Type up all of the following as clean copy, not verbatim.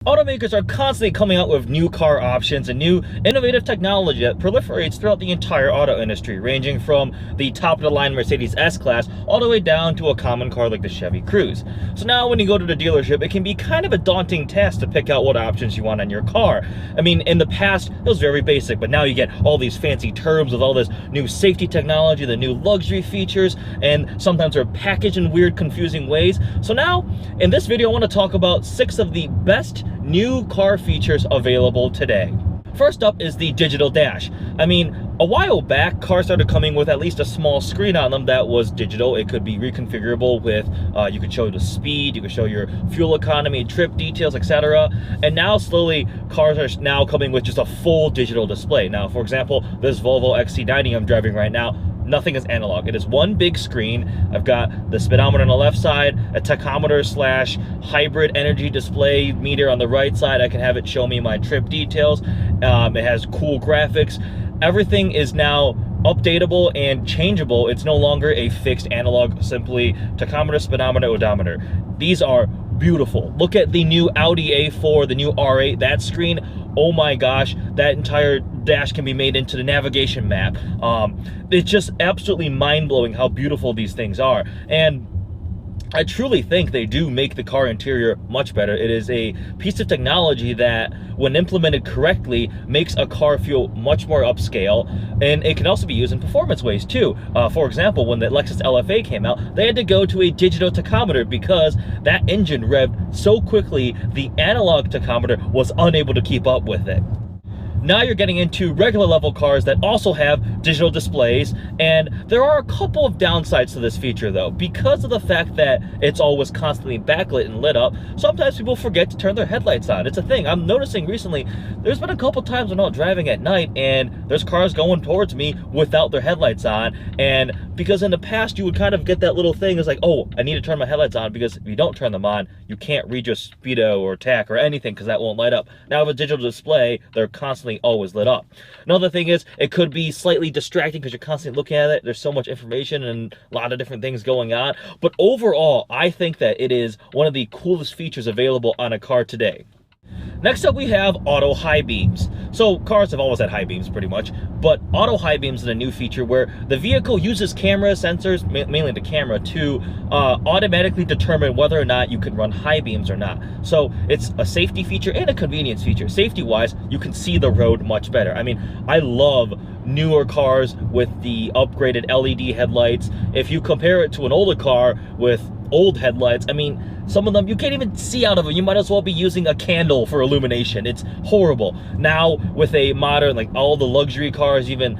Automakers are constantly coming out with new car options and new innovative technology that proliferates throughout the entire auto industry, ranging from the top-of-the-line Mercedes S-Class all the way down to a common car like the Chevy Cruze. So now when you go to the dealership, it can be kind of a daunting task to pick out what options you want on your car. I mean, in the past, it was very basic, but now you get all these fancy terms with all this new safety technology, the new luxury features, and sometimes they're packaged in weird, confusing ways. So now, in this video, I want to talk about 6 of the best new car features available today. First up is the digital dash. I mean, a while back, cars started coming with at least a small screen on them that was digital. It could be reconfigurable with, you could show the speed, you could show your fuel economy, trip details, etc. And now slowly, cars are now coming with just a full digital display. Now, for example, this Volvo XC90 I'm driving right now, nothing is analog. It is one big screen. I've got the speedometer on the left side, a tachometer slash hybrid energy display meter on the right side. I can have it show me my trip details. It has cool graphics. Everything is now updatable and changeable. It's no longer a fixed analog, simply tachometer, speedometer, odometer. These are beautiful. Look at the new Audi A4, the new R8, that screen. Oh my gosh, that entire dash can be made into the navigation map. It's just absolutely mind-blowing how beautiful these things are. And I truly think they do make the car interior much better. It is a piece of technology that, when implemented correctly, makes a car feel much more upscale, and it can also be used in performance ways too. For example, when the Lexus LFA came out, they had to go to a digital tachometer because that engine revved so quickly, the analog tachometer was unable to keep up with it. Now you're getting into regular level cars that also have digital displays, and there are a couple of downsides to this feature though. Because of the fact that it's always constantly backlit and lit up, sometimes people forget to turn their headlights on. It's a thing. I'm noticing recently, there's been a couple times when I'm driving at night and there's cars going towards me without their headlights on, and because in the past you would kind of get that little thing, it's like, oh, I need to turn my headlights on, because if you don't turn them on, you can't read your speedo or tach or anything because that won't light up. Now with a digital display, they're constantly always lit up. Another thing is, it could be slightly distracting because you're constantly looking at it. There's so much information and a lot of different things going on. But overall, I think that it is one of the coolest features available on a car today. Next up, we have auto high beams. So cars have always had high beams pretty much, but auto high beams is a new feature where the vehicle uses camera sensors, mainly the camera, to automatically determine whether or not you can run high beams or not. So it's a safety feature and a convenience feature. Safety wise, you can see the road much better. I mean, I love newer cars with the upgraded LED headlights. If you compare it to an older car with old headlights, I mean, some of them you can't even see out of them. You might as well be using a candle for illumination. It's horrible. Now with a modern, like all the luxury cars, even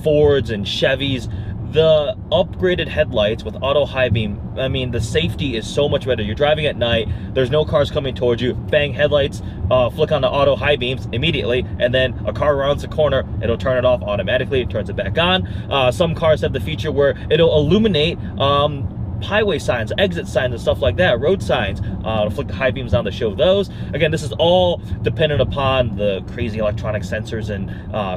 Fords and Chevys, the upgraded headlights with auto high beam, I mean, the safety is so much better. You're driving at night, there's no cars coming towards you, bang, headlights, flick on the auto high beams immediately, and then a car rounds the corner, it'll turn it off automatically, it turns it back on. Some cars have the feature where it'll illuminate highway signs, exit signs, and stuff like that, road signs. It'll flick the high beams on to show those. Again, this is all dependent upon the crazy electronic sensors and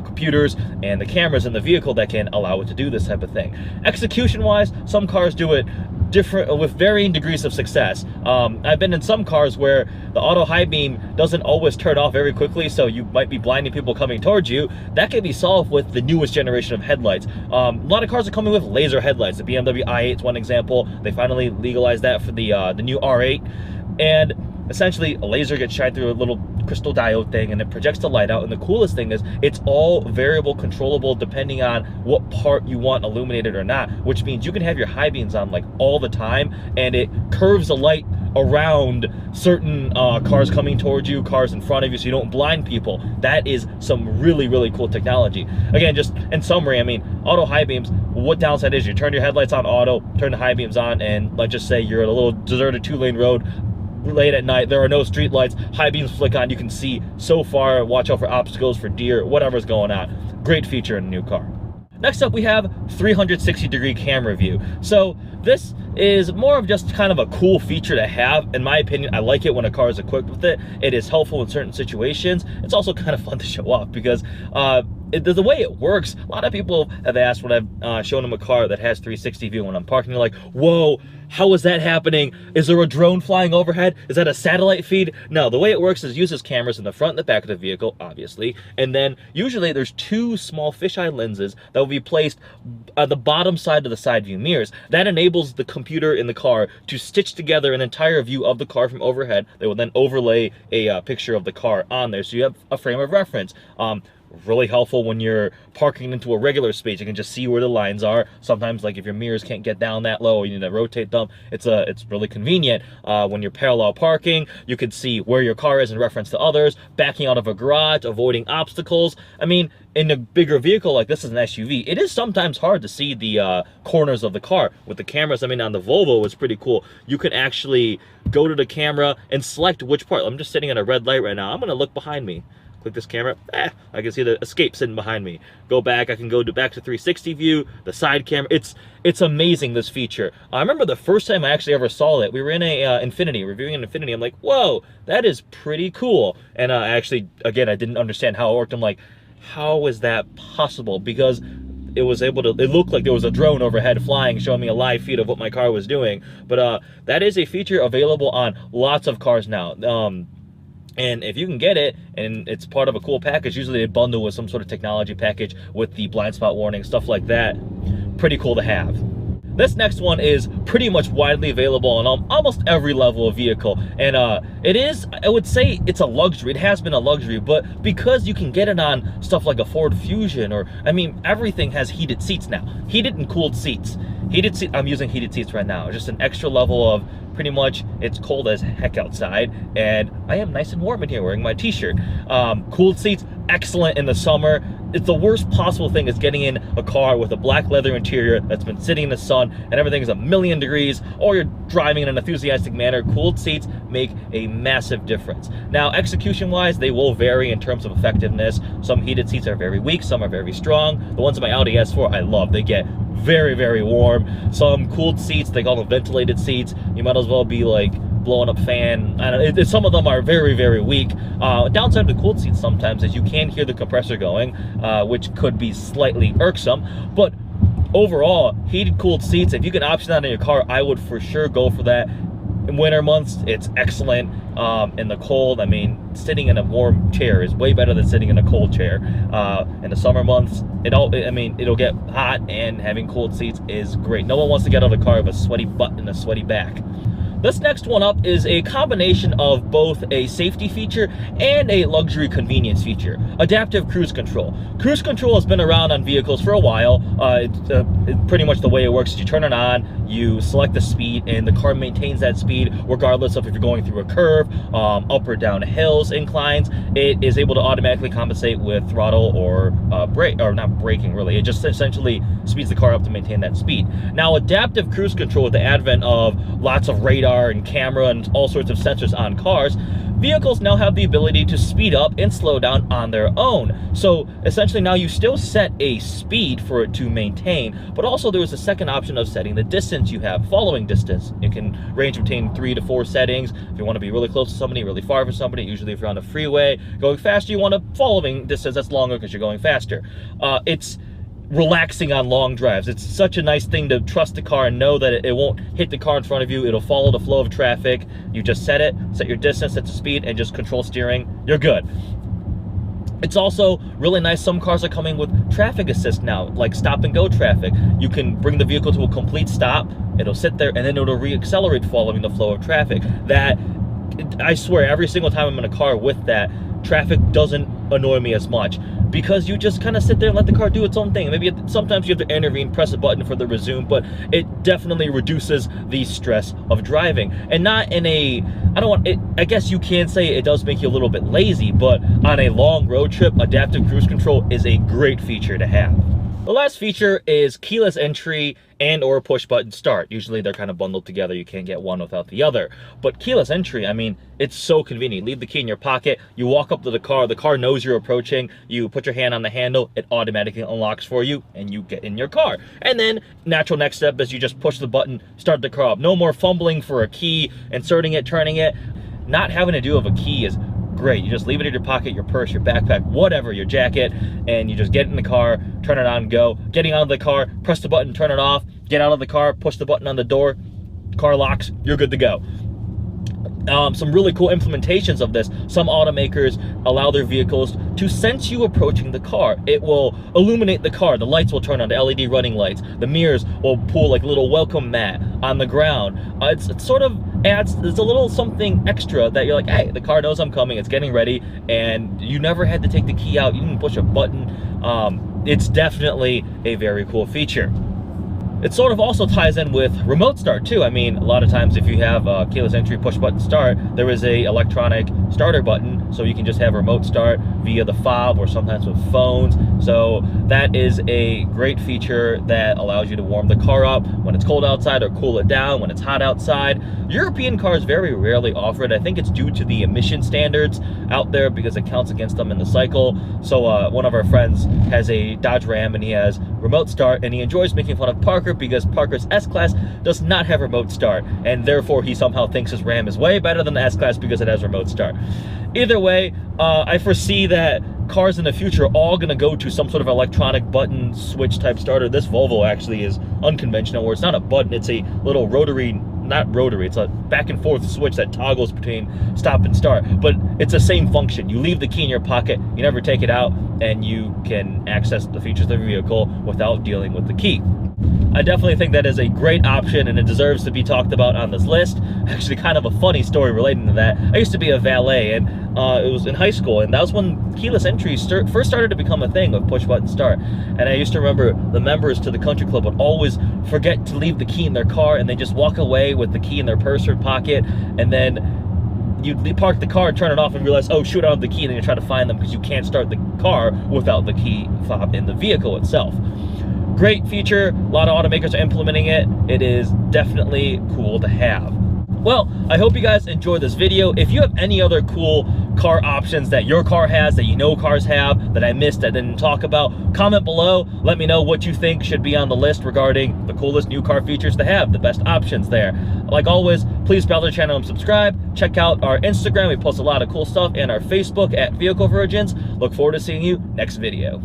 computers and the cameras in the vehicle that can allow it to do this type of thing. Execution-wise, some cars do it different with varying degrees of success. I've been in some cars where the auto high beam doesn't always turn off very quickly, so you might be blinding people coming towards you. That can be solved with the newest generation of headlights. A lot of cars are coming with laser headlights. The BMW i8 is one example. They finally legalized that for the new R8, and essentially a laser gets shined through a little crystal diode thing and it projects the light out. And the coolest thing is it's all variable controllable depending on what part you want illuminated or not, which means you can have your high beams on like all the time, and it curves the light around certain cars coming towards you, cars in front of you, so you don't blind people. That is some really, really cool technology. Again, just in summary, I mean, auto high beams, what downside is you turn your headlights on auto, turn the high beams on, and let's just say you're at a little deserted 2-lane road late at night, there are no street lights, high beams flick on, you can see so far, watch out for obstacles, for deer, whatever's going on. Great feature in a new car. Next up, we have 360-degree camera view. So this is more of just kind of a cool feature to have. In my opinion, I like it when a car is equipped with it. It is helpful in certain situations. It's also kind of fun to show off because the way it works, a lot of people have asked when I've shown them a car that has 360 view when I'm parking, they're like, whoa, how is that happening? Is there a drone flying overhead? Is that a satellite feed? No, the way it works is it uses cameras in the front and the back of the vehicle, obviously, and then usually there's two small fisheye lenses that will be placed on the bottom side of the side view mirrors. That enables the computer in the car to stitch together an entire view of the car from overhead. They will then overlay a picture of the car on there, so you have a frame of reference. Really helpful when you're parking into a regular space. You can just see where the lines are. Sometimes, like if your mirrors can't get down that low, you need to rotate them. It's really convenient. When you're parallel parking, you can see where your car is in reference to others, backing out of a garage, avoiding obstacles. I mean, in a bigger vehicle like this is an SUV, it is sometimes hard to see the corners of the car. With the cameras, I mean, on the Volvo, it's pretty cool. You can actually go to the camera and select which part. I'm just sitting at a red light right now. I'm gonna look behind me. Click this camera, I can see the Escape sitting behind me. Go back, I can go back to 360 view, the side camera. It's amazing, this feature. I remember the first time I actually ever saw it, we were in a Infinity, reviewing an Infinity. I'm like, whoa, that is pretty cool. And actually, again, I didn't understand how it worked. I'm like, how is that possible? Because it looked like there was a drone overhead flying, showing me a live feed of what my car was doing. But that is a feature available on lots of cars now. And if you can get it, and it's part of a cool package, usually they bundle with some sort of technology package with the blind spot warning, stuff like that. Pretty cool to have. This next one is pretty much widely available on almost every level of vehicle. And it is, I would say it's a luxury. It has been a luxury, but because you can get it on stuff like a Ford Fusion, or, I mean, everything has heated seats now. Heated and cooled seats. I'm using heated seats right now. Just an extra level of, pretty much, it's cold as heck outside, and I am nice and warm in here wearing my t-shirt. Cooled seats, excellent in the summer. It's the worst possible thing is getting in a car with a black leather interior that's been sitting in the sun and everything is a million degrees, or you're driving in an enthusiastic manner. Cooled seats make a massive difference. Now, execution-wise, they will vary in terms of effectiveness. Some heated seats are very weak, some are very strong. The ones in my Audi S4, I love. They get very, very warm. Some cooled seats, they call them ventilated seats. You might as well be like blowing up fan. I don't know, some of them are very, very weak. Downside of the cooled seats sometimes is you can hear the compressor going, which could be slightly irksome. But overall, heated cooled seats, if you can option that in your car, I would for sure go for that. In winter months, it's excellent. In the cold, I mean, sitting in a warm chair is way better than sitting in a cold chair. In the summer months, it'll get hot, and having cooled seats is great. No one wants to get out of the car with a sweaty butt and a sweaty back. This next one up is a combination of both a safety feature and a luxury convenience feature. Adaptive cruise control. Cruise control has been around on vehicles for a while. Pretty much the way it works is you turn it on, you select the speed, and the car maintains that speed regardless of if you're going through a curve, up or down hills, inclines. It is able to automatically compensate with throttle or brake, or not braking really. It just essentially speeds the car up to maintain that speed. Now, adaptive cruise control, with the advent of lots of radar and camera and all sorts of sensors on cars, vehicles now have the ability to speed up and slow down on their own. So essentially now you still set a speed for it to maintain, but also there's a second option of setting the distance you have, following distance. It can range between 3 to 4 settings. If you want to be really close to somebody, really far from somebody, usually if you're on a freeway going faster, you want a following distance that's longer because you're going faster. It's relaxing on long drives. It's such a nice thing to trust the car and know that it won't hit the car in front of you. It'll follow the flow of traffic. You just set it, set your distance, set the speed, and just control steering. You're good. It's also really nice. Some cars are coming with traffic assist now, like stop and go traffic. You can bring the vehicle to a complete stop. It'll sit there, and then it'll reaccelerate following the flow of traffic. That, I swear, every single time I'm in a car with that, traffic doesn't annoy me as much, because you just kind of sit there and let the car do its own thing. Maybe sometimes you have to intervene, press a button for the resume, but it definitely reduces the stress of driving. And not in a, I guess you can say it does make you a little bit lazy, but on a long road trip, adaptive cruise control is a great feature to have. The last feature is keyless entry and or push button start. Usually they're kind of bundled together. You can't get one without the other. But keyless entry, I mean, it's so convenient. Leave the key in your pocket. You walk up to the car knows you're approaching. You put your hand on the handle, it automatically unlocks for you, and you get in your car. And then natural next step is you just push the button, start the car up. No more fumbling for a key, inserting it, turning it. Not having to do with a key is great. You just leave it in your pocket, your purse, your backpack, whatever, your jacket, and you just get in the car, turn it on, go. Getting out of the car, press the button, turn it off, get out of the car, push the button on the door, car locks, you're good to go. Some really cool implementations of this. Some automakers allow their vehicles to sense you approaching the car. It will illuminate the car. The lights will turn on, the LED running lights. The mirrors will pull like a little welcome mat on the ground. It sort of adds, there's a little something extra that you're like, hey, the car knows I'm coming, it's getting ready, and you never had to take the key out, you didn't push a button. It's definitely a very cool feature. It sort of also ties in with remote start too. I mean, a lot of times if you have a keyless entry push button start, there is a electronic starter button, so you can just have remote start via the fob or sometimes with phones. So that is a great feature that allows you to warm the car up when it's cold outside or cool it down when it's hot outside. European cars very rarely offer it. I think it's due to the emission standards out there because it counts against them in the cycle. So one of our friends has a Dodge Ram and he has remote start, and he enjoys making fun of Parker because Parker's S-Class does not have remote start, and therefore he somehow thinks his Ram is way better than the S-Class because it has remote start. Either way, I foresee that cars in the future are all going to go to some sort of electronic button switch type starter. This Volvo actually is unconventional, where it's not a button, it's a little rotary, not rotary, it's a back and forth switch that toggles between stop and start, but it's the same function. You leave the key in your pocket, you never take it out, and you can access the features of your vehicle without dealing with the key. I definitely think that is a great option, and it deserves to be talked about on this list. Actually, kind of a funny story relating to that. I used to be a valet, and it was in high school, and that was when keyless entry first started to become a thing with push button start. And I used to remember the members to the country club would always forget to leave the key in their car, and they just walk away with the key in their purse or pocket, and then you park the car and turn it off and realize, oh shoot, I don't have the key, and then you try to find them because you can't start the car without the key fob in the vehicle itself. Great feature, a lot of automakers are implementing it. It is definitely cool to have. Well, I hope you guys enjoyed this video. If you have any other cool car options that your car has, that you know cars have, that I missed, that I didn't talk about, comment below. Let me know what you think should be on the list regarding the coolest new car features to have, the best options there. Like always, please follow the channel and subscribe. Check out our Instagram, we post a lot of cool stuff, and our Facebook at Vehicle Virgins. Look forward to seeing you next video.